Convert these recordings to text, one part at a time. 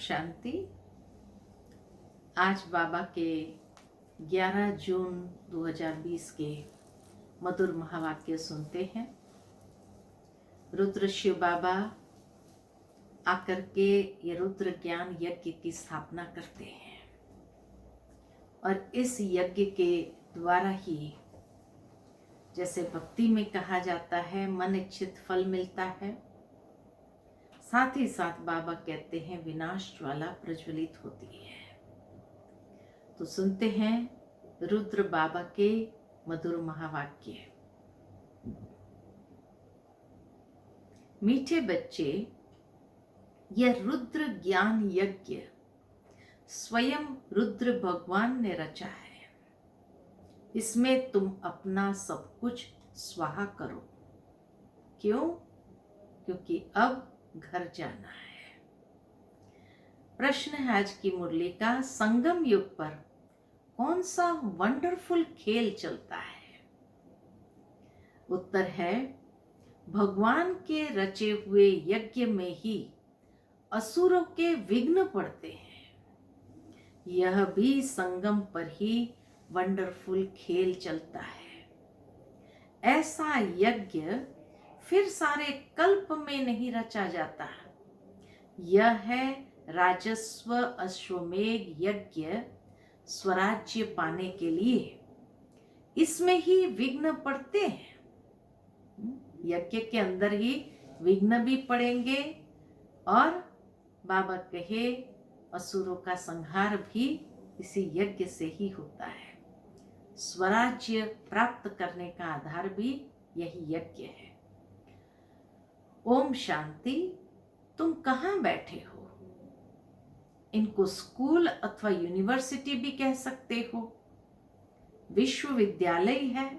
शांति। आज बाबा के 11 जून 2020 के मधुर महावाक्य सुनते हैं। रुद्र शिव बाबा आकर के ये रुद्र ज्ञान यज्ञ की स्थापना करते हैं और इस यज्ञ के द्वारा ही, जैसे भक्ति में कहा जाता है, मन इच्छित फल मिलता है, साथ ही साथ बाबा कहते हैं विनाश ज्वाला प्रज्वलित होती है। तो सुनते हैं रुद्र बाबा के मधुर महावाक्य। मीठे बच्चे, यह रुद्र ज्ञान यज्ञ स्वयं रुद्र भगवान ने रचा है। इसमें तुम अपना सब कुछ स्वाहा करो। क्यों? क्योंकि अब घर जाना है। प्रश्न है आज की मुरली का, संगम युग पर कौन सा वंडरफुल खेल चलता है? उत्तर है, भगवान के रचे हुए यज्ञ में ही असुरों के विघ्न पड़ते हैं। यह भी संगम पर ही वंडरफुल खेल चलता है। ऐसा यज्ञ फिर सारे कल्प में नहीं रचा जाता। यह है राजस्व अश्वमेध यज्ञ स्वराज्य पाने के लिए। इसमें ही विघ्न पड़ते हैं। यज्ञ के अंदर ही विघ्न भी पड़ेंगे और बाबा कहे असुरों का संहार भी इसी यज्ञ से ही होता है। स्वराज्य प्राप्त करने का आधार भी यही यज्ञ है। ओम शांति। तुम कहाँ बैठे हो? इनको स्कूल अथवा यूनिवर्सिटी भी कह सकते हो। विश्वविद्यालय है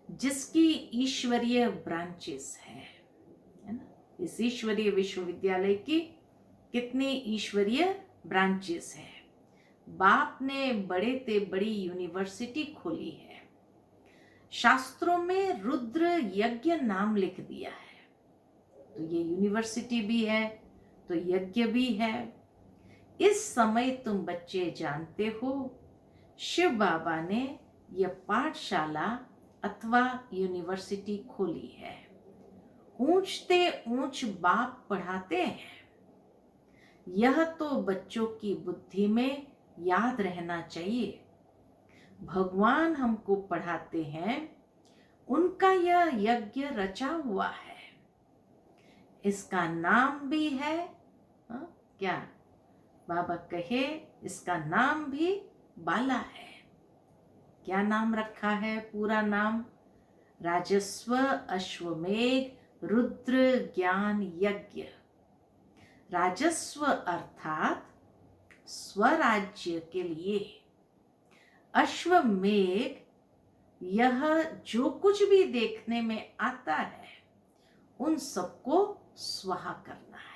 जिसकी ईश्वरीय ब्रांचेस है ना। इस ईश्वरीय विश्वविद्यालय की कितनी ईश्वरीय ब्रांचेस है। बाप ने बड़े ते बड़ी यूनिवर्सिटी खोली है। शास्त्रों में रुद्र यज्ञ नाम लिख दिया है। तो ये यूनिवर्सिटी भी है तो यज्ञ भी है। इस समय तुम बच्चे जानते हो, शिव बाबा ने यह पाठशाला अथवा यूनिवर्सिटी खोली है। ऊंचते ऊंच बाप पढ़ाते हैं। यह तो बच्चों की बुद्धि में याद रहना चाहिए। भगवान हमको पढ़ाते हैं, उनका यह यज्ञ रचा हुआ है। इसका नाम भी है क्या? बाबा कहे इसका नाम भी बाला है। क्या नाम रखा है? पूरा नाम राजस्व अश्वमेध रुद्र ज्ञान यज्ञ। राजस्व अर्थात स्वराज्य के लिए। अश्वमेध, यह जो कुछ भी देखने में आता है उन सबको स्वाहा करना है।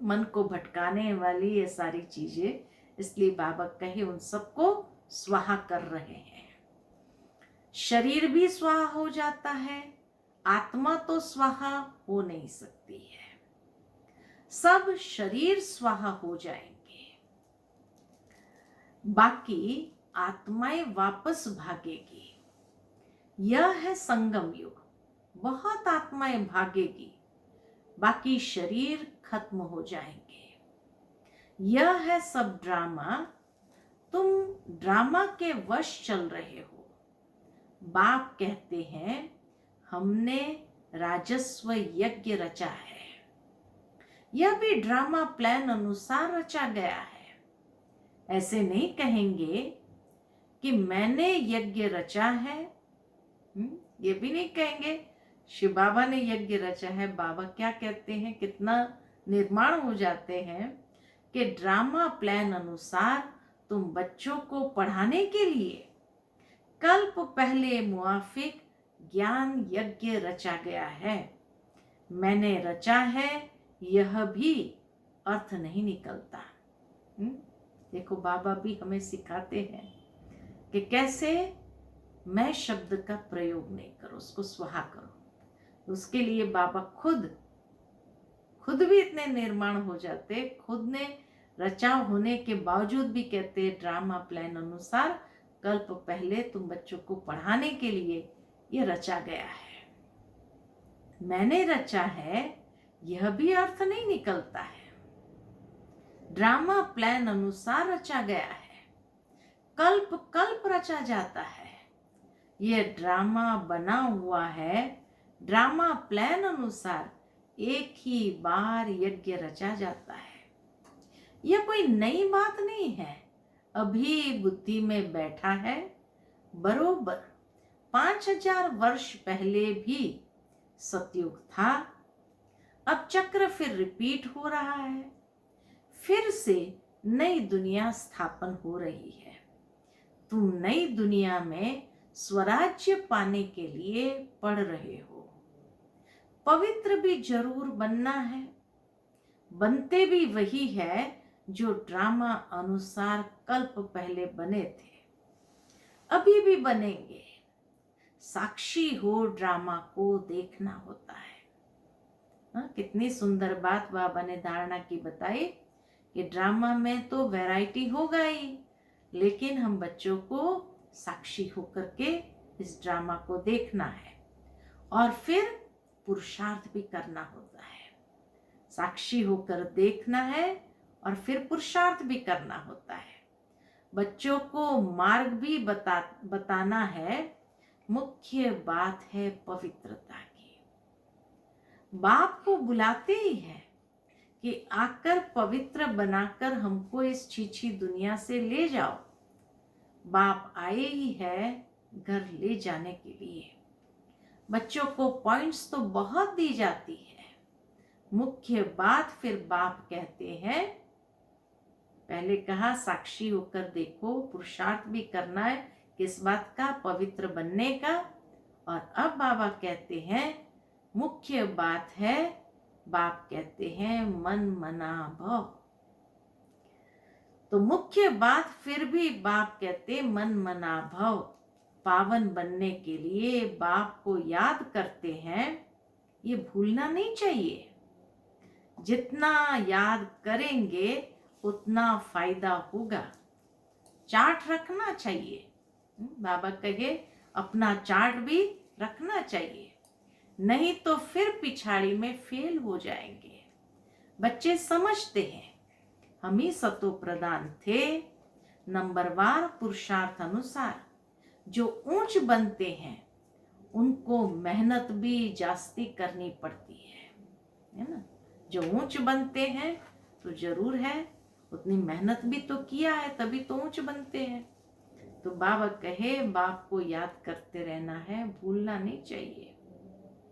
मन को भटकाने वाली ये सारी चीजें, इसलिए बाबा कहे उन सबको स्वाहा कर रहे हैं। शरीर भी स्वाहा हो जाता है, आत्मा तो स्वाहा हो नहीं सकती है। सब शरीर स्वाहा हो जाएंगे, बाकी आत्माएं वापस भागेगी। यह है संगम युग। बहुत आत्माएं भागेगी, बाकी शरीर खत्म हो जाएंगे। यह है सब ड्रामा। तुम ड्रामा के वश चल रहे हो। बाप कहते हैं हमने राजस्व यज्ञ रचा है। यह भी ड्रामा प्लान अनुसार रचा गया है। ऐसे नहीं कहेंगे कि मैंने यज्ञ रचा है। ये भी नहीं कहेंगे शिव बाबा ने यज्ञ रचा है। बाबा क्या कहते हैं, कितना निर्माण हो जाते हैं कि ड्रामा प्लान अनुसार तुम बच्चों को पढ़ाने के लिए कल्प पहले मुआफिक ज्ञान यज्ञ रचा गया है। मैंने रचा है, यह भी अर्थ नहीं निकलता। देखो बाबा भी हमें सिखाते हैं कि कैसे मैं शब्द का प्रयोग नहीं करो, उसको स्वाहा करो। उसके लिए बाबा खुद भी इतने निर्माण हो जाते, खुद ने रचाव होने के बावजूद भी कहते ड्रामा प्लान अनुसार कल्प पहले तुम बच्चों को पढ़ाने के लिए ये रचा गया है। मैंने रचा है यह भी अर्थ नहीं निकलता है। ड्रामा प्लान अनुसार रचा गया है, कल्प कल्प रचा जाता है। यह ड्रामा बना हुआ है, ड्रामा प्लान अनुसार एक ही बार यज्ञ रचा जाता है। यह कोई नई बात नहीं है, अभी बुद्धि में बैठा है। बरोबर 5000 वर्ष पहले भी सतयुग था। अब चक्र फिर रिपीट हो रहा है, फिर से नई दुनिया स्थापन हो रही है। तुम नई दुनिया में स्वराज्य पाने के लिए पढ़ रहे हो। पवित्र भी जरूर बनना है, बनते भी वही है जो ड्रामा अनुसार कल्प पहले बने थे, अभी भी बनेंगे। साक्षी हो ड्रामा को देखना होता है। कितनी सुंदर बात बाबा ने धारणा की बताई कि ड्रामा में तो वैरायटी होगा ही, लेकिन हम बच्चों को साक्षी होकर के इस ड्रामा को देखना है और फिर पुरुषार्थ भी करना होता है। साक्षी होकर देखना है और फिर पुरुषार्थ भी करना होता है। बच्चों को मार्ग भी बताना है। मुख्य बात है पवित्रता की। बाप को बुलाते ही है कि आकर पवित्र बनाकर हमको इस छीछी दुनिया से ले जाओ। बाप आए ही है घर ले जाने के लिए। बच्चों को पॉइंट्स तो बहुत दी जाती है, मुख्य बात फिर बाप कहते हैं। पहले कहा साक्षी होकर देखो, पुरुषार्थ भी करना है किस बात का, पवित्र बनने का। और अब बाबा कहते हैं मुख्य बात है, बाप कहते हैं मन मना भव। तो मुख्य बात फिर भी बाप कहते मन मना भव। पावन बनने के लिए बाप को याद करते हैं, ये भूलना नहीं चाहिए। जितना याद करेंगे उतना फायदा होगा। चार्ट रखना चाहिए। बाबा कहे अपना चार्ट भी रखना चाहिए, नहीं तो फिर पिछाड़ी में फेल हो जाएंगे। बच्चे समझते हैं हम ही सतो प्रधान थे। नंबरवार पुरुषार्थ अनुसार जो ऊंच बनते हैं उनको मेहनत भी जास्ती करनी पड़ती है ना। जो ऊंच बनते हैं तो जरूर है उतनी मेहनत भी तो किया है, तभी तो ऊंच बनते हैं। तो बाबा कहे बाप को याद करते रहना है, भूलना नहीं चाहिए।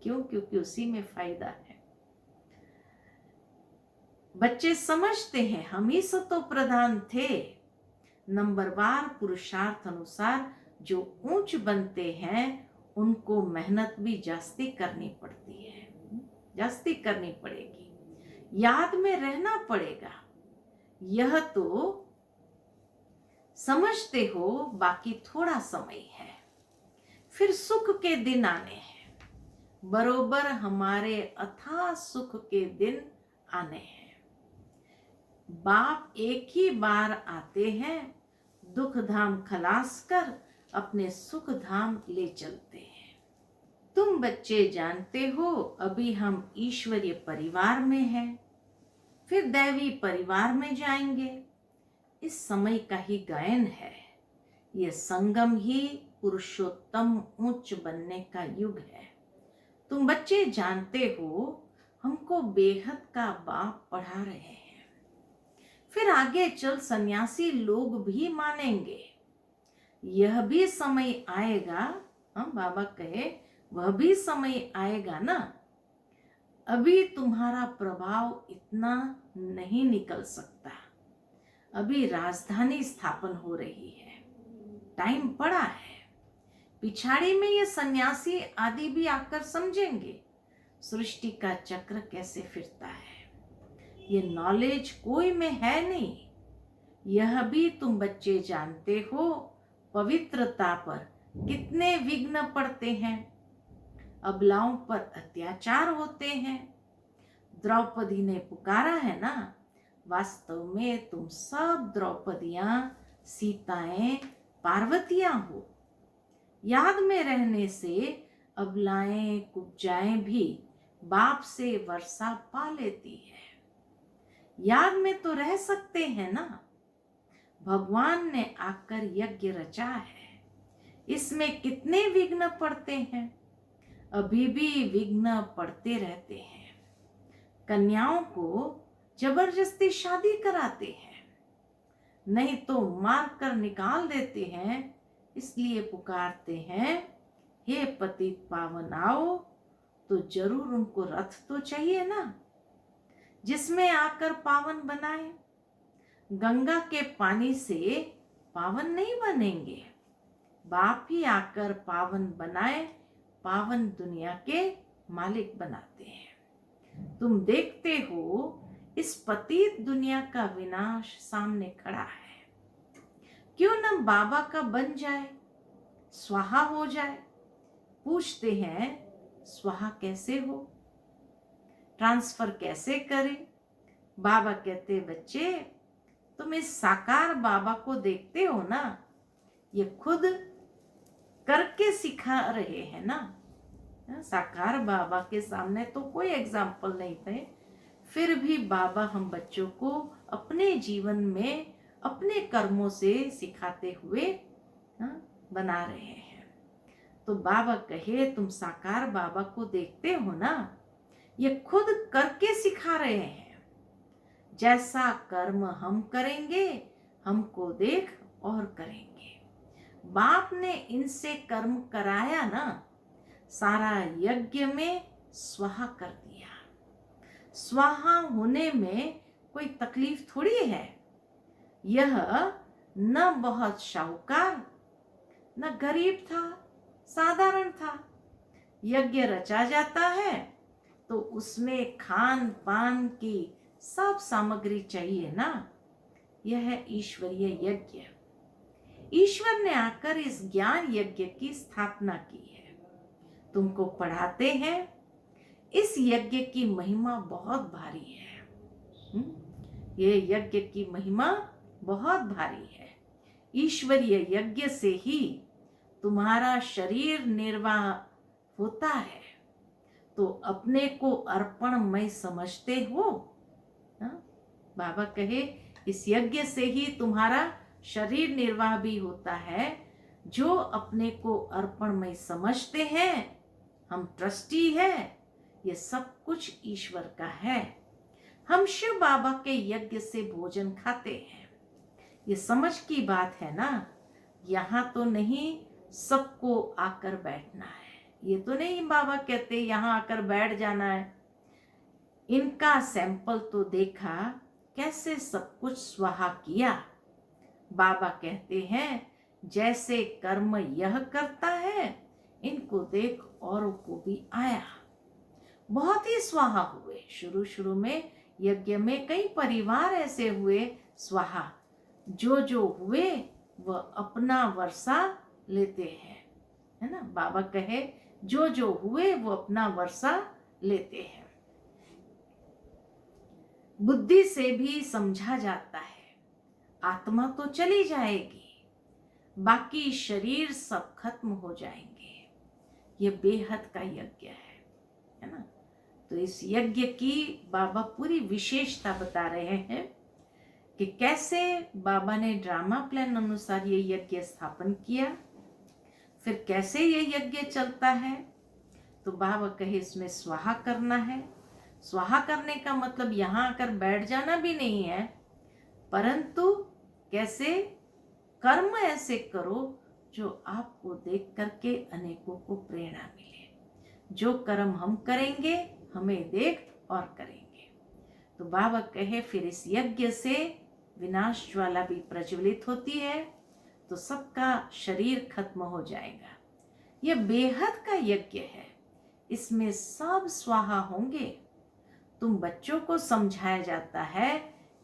क्यों? क्योंकि उसी में फायदा है। बच्चे समझते हैं हम ही सतो प्रधान थे। नंबरवार पुरुषार्थ अनुसार जो ऊंच बनते हैं उनको मेहनत भी जास्ती करनी पड़ती है, जास्ती करनी पड़ेगी, याद में रहना पड़ेगा। यह तो समझते हो, बाकी थोड़ा समय है, फिर सुख के दिन आने हैं। बरोबर हमारे अथाह सुख के दिन आने हैं। बाप एक ही बार आते हैं, दुख धाम खलास कर अपने सुख धाम ले चलते हैं। तुम बच्चे जानते हो अभी हम ईश्वरीय परिवार में हैं, फिर दैवी परिवार में जाएंगे। इस समय का ही गायन है। यह संगम ही पुरुषोत्तम उच्च बनने का युग है। तुम बच्चे जानते हो हमको बेहद का बाप पढ़ा रहे हैं। फिर आगे चल सन्यासी लोग भी मानेंगे। यह भी समय आएगा, हम बाबा कहे वह भी समय आएगा ना। अभी तुम्हारा प्रभाव इतना नहीं निकल सकता। अभी राजधानी स्थापन हो रही है, टाइम पड़ा है। पिछाड़ी में ये सन्यासी आदि भी आकर समझेंगे सृष्टि का चक्र कैसे फिरता है। ये नॉलेज कोई में है नहीं। यह भी तुम बच्चे जानते हो पवित्रता पर कितने विघ्न पड़ते हैं, अबलाओं पर अत्याचार होते हैं, द्रौपदी ने पुकारा है ना, वास्तव में तुम सब द्रौपदियां, सीताएं, पार्वतियां हो। याद में रहने से अबलाएं कुब्जाएं भी बाप से वर्षा पा लेती है। याद में तो रह सकते हैं ना, भगवान ने आकर यज्ञ रचा है। इसमें कितने विघ्न पड़ते हैं, अभी भी विघ्न पड़ते रहते हैं। कन्याओं को जबरदस्ती शादी कराते हैं, नहीं तो मार कर निकाल देते हैं। इसलिए पुकारते हैं, हे पतित पावन आओ। तो जरूर उनको रथ तो चाहिए ना, जिसमें आकर पावन बनाए। गंगा के पानी से पावन नहीं बनेंगे, बाप ही आकर पावन बनाए, पावन दुनिया के मालिक बनाते हैं। तुम देखते हो इस पतित दुनिया का विनाश सामने खड़ा है। क्यों न बाबा का बन जाए, स्वाहा हो जाए। पूछते हैं, स्वाहा कैसे हो, ट्रांसफर कैसे करें? बाबा कहते, बच्चे तुम इस साकार बाबा को देखते हो ना, ये खुद करके सिखा रहे हैं ना। साकार बाबा के सामने तो कोई एग्जाम्पल नहीं थे, फिर भी बाबा हम बच्चों को अपने जीवन में अपने कर्मों से सिखाते हुए बना रहे हैं। तो बाबा कहे, तुम साकार बाबा को देखते हो ना, ये खुद करके सिखा रहे हैं। जैसा कर्म हम करेंगे, हमको देख और करेंगे। बाप ने इनसे कर्म कराया ना, सारा यज्ञ में स्वाहा कर दिया। स्वाहा होने में कोई तकलीफ थोड़ी है। यह न बहुत शाहूकार न गरीब था, साधारण था। यज्ञ रचा जाता है तो उसमें खान पान की सब सामग्री चाहिए ना। यह है ईश्वरीय यज्ञ। ईश्वर ने आकर इस ज्ञान यज्ञ की स्थापना की है। तुमको पढ़ाते हैं। इस यज्ञ की महिमा बहुत भारी है। ये यज्ञ की महिमा बहुत भारी है। ईश्वरीय यज्ञ से ही तुम्हारा शरीर निर्वाह होता है। तो अपने को अर्पणमय समझते हो। बाबा कहे, इस यज्ञ से ही तुम्हारा शरीर निर्वाह भी होता है। जो अपने को अर्पणमय समझते हैं, हम ट्रस्टी है, ये सब कुछ ईश्वर का है। हम शिव बाबा के यज्ञ से भोजन खाते हैं। ये समझ की बात है ना। यहाँ तो नहीं सबको आकर बैठना है। ये तो नहीं बाबा कहते यहाँ आकर बैठ जाना है। इनका सैंपल तो देखा, कैसे सब कुछ स्वाहा किया। बाबा कहते हैं, जैसे कर्म यह करता है, इनको देख औरों को भी आया। बहुत ही स्वाहा हुए। शुरू शुरू में यज्ञ में कई परिवार ऐसे हुए स्वाहा। जो हुए वह अपना वर्षा लेते हैं, है ना। बाबा कहे, जो हुए वो अपना वर्षा लेते हैं। बुद्धि से भी समझा जाता है, आत्मा तो चली जाएगी, बाकी शरीर सब खत्म हो जाएंगे। ये बेहद का यज्ञ है ना। तो इस यज्ञ की बाबा पूरी विशेषता बता रहे हैं कि कैसे बाबा ने ड्रामा प्लान अनुसार ये यज्ञ स्थापन किया, फिर कैसे ये यज्ञ चलता है। तो बाबा कहे, इसमें स्वाहा करना है। स्वाहा करने का मतलब यहाँ आकर बैठ जाना भी नहीं है, परंतु कैसे कर्म ऐसे करो जो आपको देख करके अनेकों को प्रेरणा मिले। जो कर्म हम करेंगे, हमें देख और करेंगे। तो बाबा कहे, फिर इस यज्ञ से विनाश ज्वाला भी प्रज्वलित होती है, तो सबका शरीर खत्म हो जाएगा। यह बेहद का यज्ञ है, इसमें सब स्वाहा होंगे। तुम बच्चों को समझाया जाता है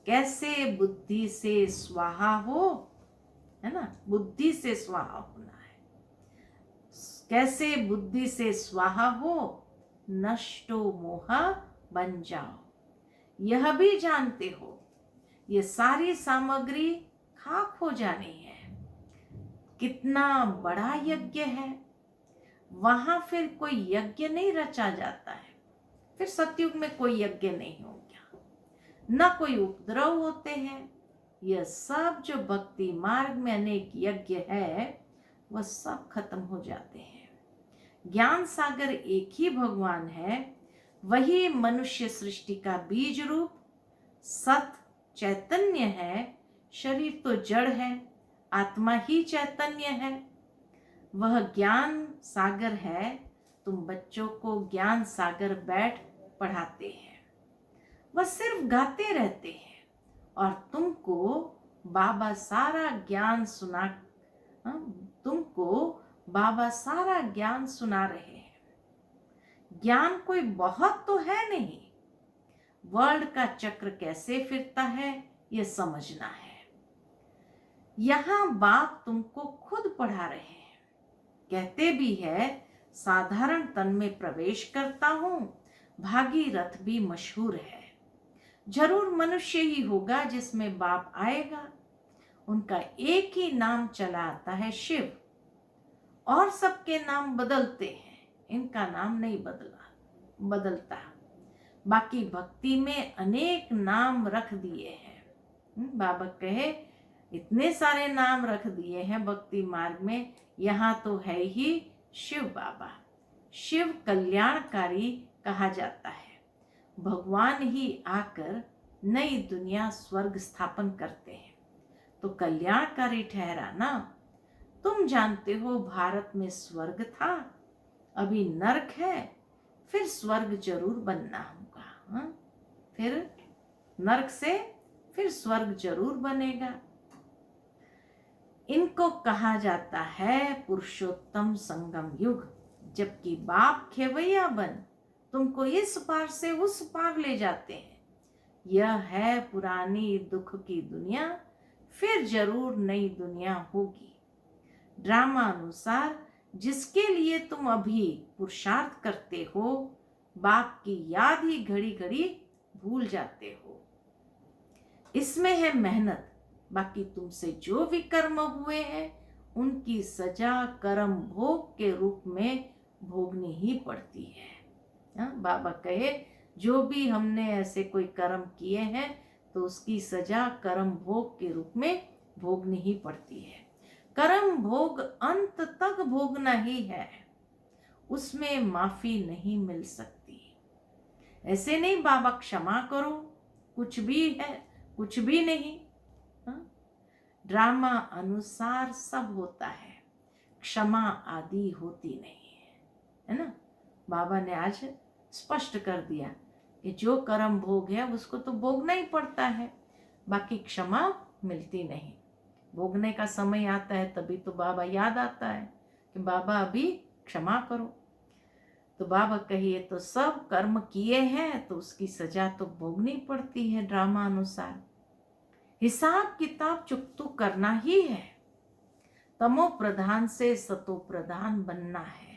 कैसे बुद्धि से स्वाहा हो, है ना। बुद्धि से स्वाहा होना है। कैसे बुद्धि से स्वाहा हो, नष्टो मोहा बन जाओ। यह भी जानते हो ये सारी सामग्री खाक हो जानी है। कितना बड़ा यज्ञ है, वहां फिर कोई यज्ञ नहीं रचा जाता है। फिर सतयुग में कोई यज्ञ नहीं हो गया, न कोई उपद्रव होते हैं। यह सब जो भक्ति मार्ग में अनेक यज्ञ है वह सब खत्म हो जाते हैं। ज्ञान सागर एक ही भगवान है, वही मनुष्य सृष्टि का बीज रूप सत चैतन्य है। शरीर तो जड़ है, आत्मा ही चैतन्य है। वह ज्ञान सागर है। तुम बच्चों को ज्ञान सागर बैठ पढ़ाते हैं, वह सिर्फ गाते रहते हैं और तुमको बाबा सारा ज्ञान सुना तुमको बाबा सारा ज्ञान सुना रहे हैं। ज्ञान कोई बहुत तो है नहीं, वर्ल्ड का चक्र कैसे फिरता है यह समझना है। यहां बाप तुमको खुद पढ़ा रहे हैं। कहते भी है साधारण तन में प्रवेश करता हूं, भागीरथ भी मशहूर है। जरूर मनुष्य ही होगा जिसमें बाप आएगा। उनका एक ही नाम चला आता है शिव, और सबके नाम बदलते हैं, इनका नाम नहीं बदलता। बाकी भक्ति में अनेक नाम रख दिए हैं। बाबा कहे इतने सारे नाम रख दिए हैं भक्ति मार्ग में, यहाँ तो है ही शिव बाबा। शिव कल्याणकारी कहा जाता है। भगवान ही आकर नई दुनिया स्वर्ग स्थापन करते हैं, तो कल्याणकारी ठहरा ना। तुम जानते हो भारत में स्वर्ग था, अभी नरक है, फिर स्वर्ग जरूर बनना होगा। फिर नरक से फिर स्वर्ग जरूर बनेगा। इनको कहा जाता है पुरुषोत्तम संगम युग। जबकि बाप खेवैया बन तुमको इस पार से उस पार ले जाते हैं। यह है पुरानी दुख की दुनिया, फिर जरूर नई दुनिया होगी। ड्रामा अनुसार जिसके लिए तुम अभी पुरुषार्थ करते हो, बाप की याद ही घड़ी घड़ी भूल जाते हो। इसमें है मेहनत। बाकी तुमसे जो भी कर्म हुए हैं उनकी सजा कर्म भोग के रूप में भोगनी ही पड़ती है। बाबा कहे जो भी हमने ऐसे कोई कर्म किए हैं तो उसकी सजा कर्म भोग के रूप में भोगनी ही पड़ती है। कर्म भोग अंत तक भोगना ही है, उसमें माफी नहीं मिल सकती। ऐसे नहीं बाबा क्षमा करो, कुछ भी है कुछ भी नहीं। ड्रामा अनुसार सब होता है, क्षमा आदि होती नहीं है ना। बाबा ने आज स्पष्ट कर दिया कि जो कर्म भोग है उसको तो भोगना ही पड़ता है, बाकी क्षमा मिलती नहीं। भोगने का समय आता है तभी तो बाबा याद आता है कि बाबा अभी क्षमा करो। तो बाबा कहिए तो सब कर्म किए हैं तो उसकी सजा तो भोगनी पड़ती है ड्रामा अनुसार। हिसाब किताब चुकतू करना ही है। तमो प्रधान से सतो प्रधान बनना है।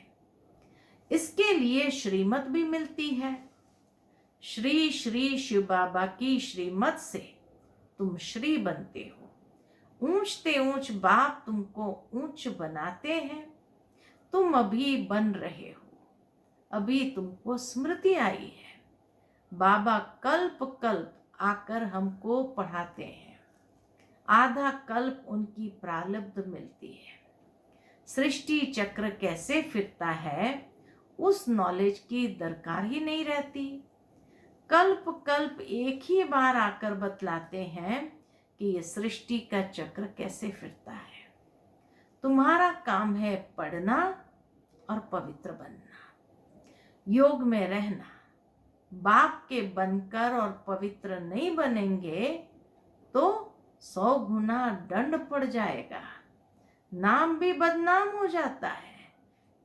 इसके लिए श्रीमत भी मिलती है। श्री श्री शिव बाबा की श्रीमत से तुम श्री बनते हो। ऊंचते ऊंच बाप तुमको ऊंच बनाते हैं। तुम अभी बन रहे हो, अभी तुमको स्मृति आई है। बाबा कल्प कल्प आकर हमको पढ़ाते हैं। आधा कल्प उनकी प्रारब्ध मिलती है। सृष्टि चक्र कैसे फिरता है उस नॉलेज की दरकार ही नहीं रहती। कल्प कल्प एक ही बार आकर बतलाते हैं कि ये सृष्टि का चक्र कैसे फिरता है। तुम्हारा काम है पढ़ना और पवित्र बनना, योग में रहना। बाप के बनकर और पवित्र नहीं बनेंगे तो 100 गुना दंड पड़ जाएगा। नाम भी बदनाम हो जाता है।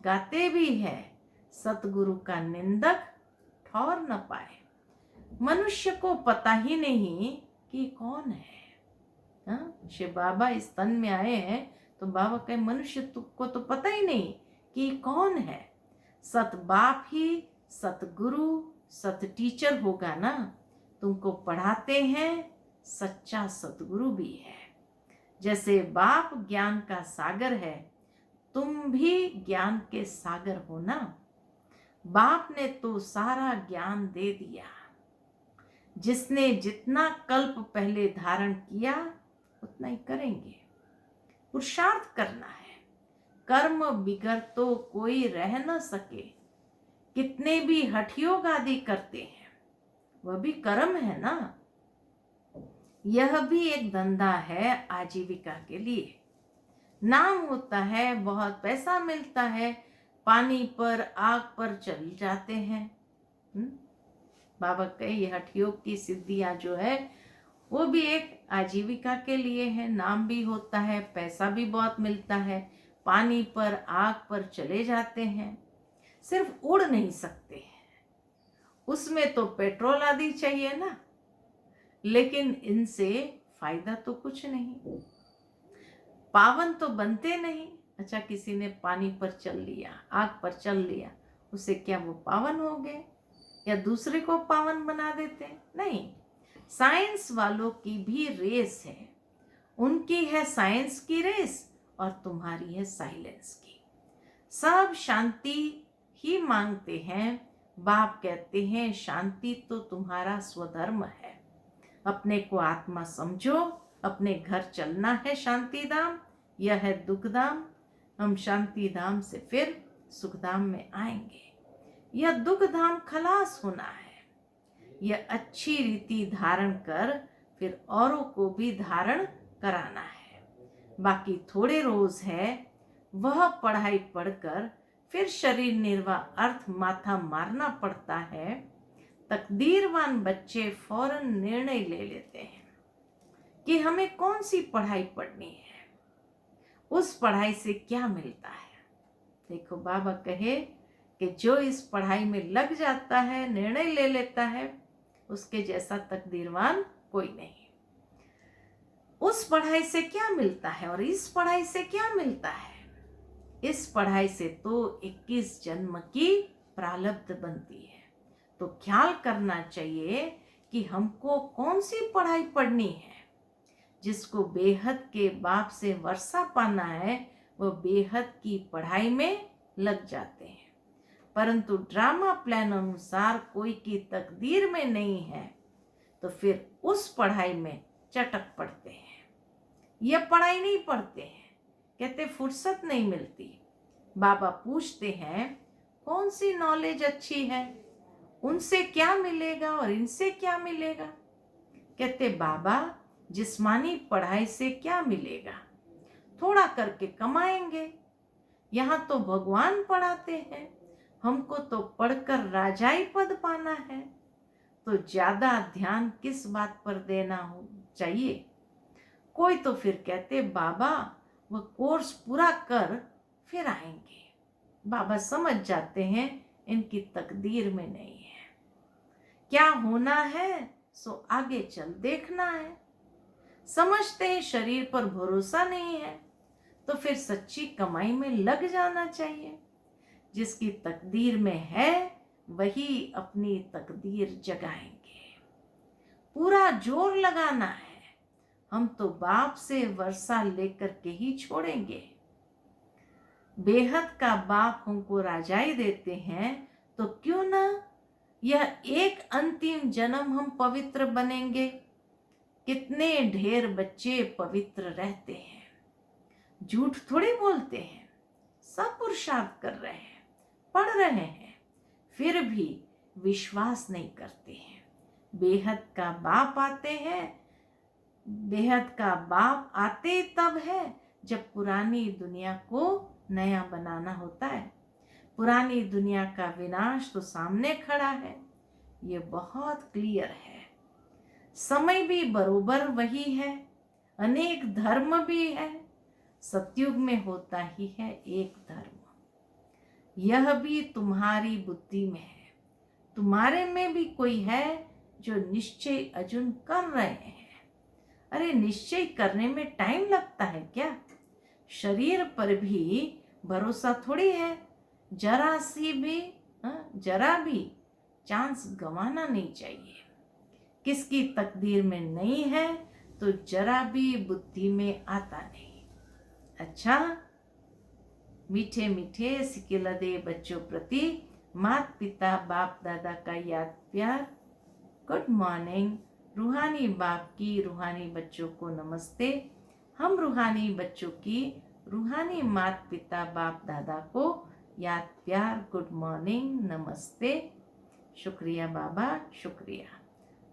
गाते भी है सतगुरु का निंदक ठौर न पाए। मनुष्य को पता ही नहीं कि कौन है। शिव बाबा इस तन में आए हैं तो बाबा कहे मनुष्य को तो पता ही नहीं कि कौन है। सत बाप ही सतगुरु सत टीचर होगा ना, तुमको पढ़ाते हैं सच्चा सतगुरु भी है। जैसे बाप ज्ञान का सागर है, तुम भी ज्ञान के सागर हो ना। बाप ने तो सारा ज्ञान दे दिया। जिसने जितना कल्प पहले धारण किया उतना ही करेंगे। पुरुषार्थ करना है, कर्म बिगर तो कोई रह न सके। कितने भी हठ योग आदि करते हैं, वह भी कर्म है ना। यह भी एक धंधा है आजीविका के लिए। नाम होता है, बहुत पैसा मिलता है, पानी पर आग पर चल जाते हैं। बाबा कहे ये हठ योग की सिद्धियां जो है वो भी एक आजीविका के लिए है। नाम भी होता है, पैसा भी बहुत मिलता है, पानी पर आग पर चले जाते हैं। सिर्फ उड़ नहीं सकते हैं, उसमें तो पेट्रोल आदि चाहिए ना। लेकिन इनसे फायदा तो कुछ नहीं, पावन तो बनते नहीं। अच्छा, किसी ने पानी पर चल लिया, आग पर चल लिया, उससे क्या वो पावन हो गए या दूसरे को पावन बना देते? नहीं। साइंस वालों की भी रेस है, उनकी है साइंस की रेस और तुम्हारी है साइलेंस की। सब शांति ही मांगते हैं। बाप कहते हैं शांति तो तुम्हारा स्वधर्म है। अपने को आत्मा समझो, अपने घर चलना है शांति धाम, यह है दुख धाम। हम शांति धाम से फिर सुख धाम में आएंगे। यह दुख धाम खलास होना है। यह अच्छी रीति धारण कर फिर औरों को भी धारण कराना है। बाकी थोड़े रोज है, वह पढ़ाई पढ़कर फिर शरीर निर्वाह अर्थ माथा मारना पड़ता है। तकदीरवान बच्चे फौरन निर्णय ले लेते हैं कि हमें कौन सी पढ़ाई पढ़नी है, उस पढ़ाई से क्या मिलता है। देखो, बाबा कहे कि जो इस पढ़ाई में लग जाता है, निर्णय ले लेता है, उसके जैसा तकदीरवान कोई नहीं। उस पढ़ाई से क्या मिलता है और इस पढ़ाई से क्या मिलता है? इस पढ़ाई से तो 21 जन्म की प्रारब्ध बनती है। तो ख्याल करना चाहिए कि हमको कौन सी पढ़ाई पढ़नी है। जिसको बेहद के बाप से वर्षा पाना है, वह बेहद की पढ़ाई में लग जाते हैं। परंतु ड्रामा प्लान अनुसार कोई की तकदीर में नहीं है, तो फिर उस पढ़ाई में चटक पड़ते हैं। यह पढ़ाई नहीं पढ़ते हैं, कहते फुर्सत नहीं मिलती। बाबा पूछते हैं कौन सी नॉलेज अच्छी है, उनसे क्या मिलेगा और इनसे क्या मिलेगा? कहते बाबा जिस्मानी पढ़ाई से क्या मिलेगा, थोड़ा करके कमाएंगे। यहाँ तो भगवान पढ़ाते हैं, हमको तो पढ़कर राजाई पद पाना है। तो ज्यादा ध्यान किस बात पर देना हो चाहिए? कोई तो फिर कहते बाबा वह कोर्स पूरा कर फिर आएंगे। बाबा समझ जाते हैं इनकी तकदीर में नहीं है। क्या होना है सो आगे चल देखना है। समझते हैं शरीर पर भरोसा नहीं है, तो फिर सच्ची कमाई में लग जाना चाहिए। जिसकी तकदीर में है वही अपनी तकदीर जगाएंगे। पूरा जोर लगाना है। हम तो बाप से वर्षा लेकर के ही छोड़ेंगे। बेहद का बाप हमको राजाई देते हैं, तो क्यों ना यह एक अंतिम जन्म हम पवित्र बनेंगे। कितने ढेर बच्चे पवित्र रहते हैं, झूठ थोड़ी बोलते हैं, सब पुरुषार्थ कर रहे हैं, पढ़ रहे हैं, फिर भी विश्वास नहीं करते हैं। बेहद का बाप आते हैं, बेहद का बाप आते तब है जब पुरानी दुनिया को नया बनाना होता है। पुरानी दुनिया का विनाश तो सामने खड़ा है, ये बहुत क्लियर है। समय भी बरोबर वही है, अनेक धर्म भी है, सतयुग में होता ही है एक धर्म। यह भी तुम्हारी बुद्धि में है, तुम्हारे में भी कोई है जो निश्चय अर्जुन कर रहे हैं। अरे निश्चय करने में टाइम लगता है क्या? शरीर पर भी भरोसा थोड़ी है। जरा भी चांस गंवाना नहीं चाहिए। किसकी तकदीर में नहीं है तो जरा भी बुद्धि में आता नहीं। अच्छा, मीठे मीठे सिकिलदे बच्चों प्रति माता पिता बाप दादा का याद प्यार। Good morning. रूहानी बाप की रूहानी बच्चों को नमस्ते। हम रूहानी बच्चों की रूहानी माता पिता बाप दादा को याद प्यार गुड मॉर्निंग नमस्ते। शुक्रिया बाबा, शुक्रिया।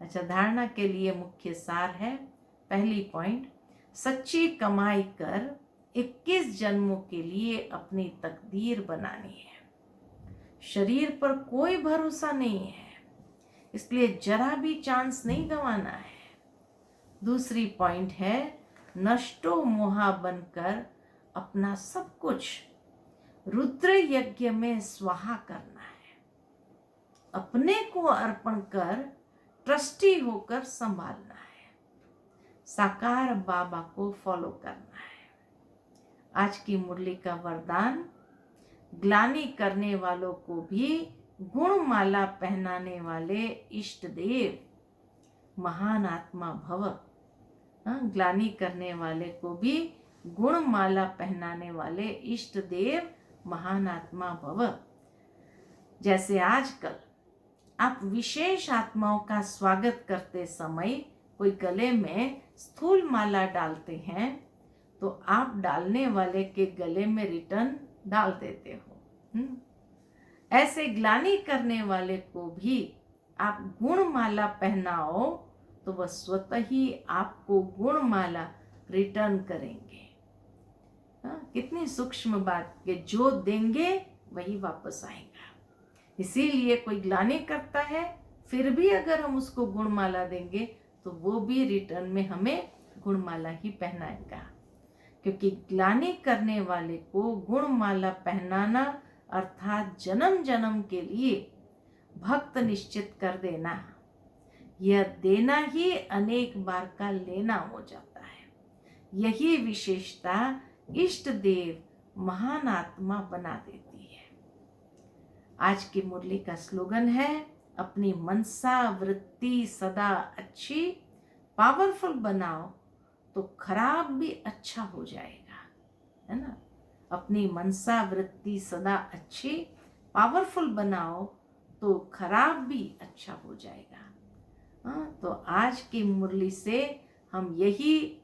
अच्छा, धारणा के लिए मुख्य सार है। पहली पॉइंट, सच्ची कमाई कर 21 जन्मों के लिए अपनी तकदीर बनानी है। शरीर पर कोई भरोसा नहीं है, इसलिए जरा भी चांस नहीं गंवाना है। दूसरी पॉइंट है, नष्टो मोहा बनकर अपना सब कुछ रुद्र यज्ञ में स्वाहा करना है। अपने को अर्पण कर ट्रस्टी होकर संभालना है। साकार बाबा को फॉलो करना है। आज की मुरली का वरदान, ग्लानि करने वालों को भी गुणमाला पहनाने वाले इष्ट देव महान आत्मा भव। ग्लानि करने वाले को भी गुणमाला पहनाने वाले इष्ट देव महान आत्मा भव। जैसे आजकल आप विशेष आत्माओं का स्वागत करते समय कोई गले में स्थूल माला डालते हैं तो आप डालने वाले के गले में रिटर्न डाल देते हो। ऐसे ग्लानि करने वाले को भी आप गुणमाला पहनाओ तो वह स्वतः ही आपको गुणमाला रिटर्न करेंगे। कितनी सूक्ष्म बात कि जो देंगे वही वापस आएगा। इसीलिए कोई ग्लानि करता है फिर भी अगर हम उसको गुणमाला देंगे तो वो भी रिटर्न में हमें गुणमाला ही पहनाएगा। क्योंकि ग्लानि करने वाले को गुणमाला पहनाना अर्थात जन्म जन्म के लिए भक्त निश्चित कर देना। यह देना ही अनेक बार का लेना हो जाता है। यही विशेषता इष्ट देव महान आत्मा बना देती है। आज की मुरली का स्लोगन है, अपनी मनसा वृत्ति सदा अच्छी पावरफुल बनाओ तो खराब भी अच्छा हो जाएगा, है ना। अपनी मनसा वृत्ति सदा अच्छी पावरफुल बनाओ तो खराब भी अच्छा हो जाएगा। तो आज की मुरली से हम यही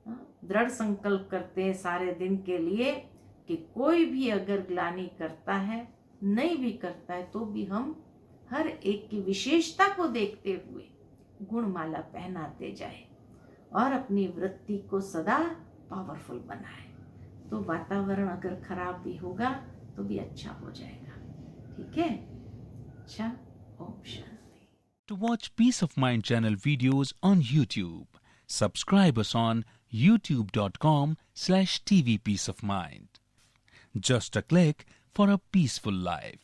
दृढ़ संकल्प करते हैं सारे दिन के लिए कि कोई भी अगर ग्लानि करता है, नहीं भी करता है, तो भी हम हर एक की विशेषता को देखते हुए गुणमाला पहनाते जाए और अपनी वृत्ति को सदा पावरफुल बनाए। तो वातावरण अगर खराब भी होगा तो भी अच्छा हो जाएगा। ठीक है। अच्छा, Om Shanti. To watch Peace of Mind channel videos on YouTube, subscribe us on youtube.com/tvpeaceofmind. Just a click for a peaceful life.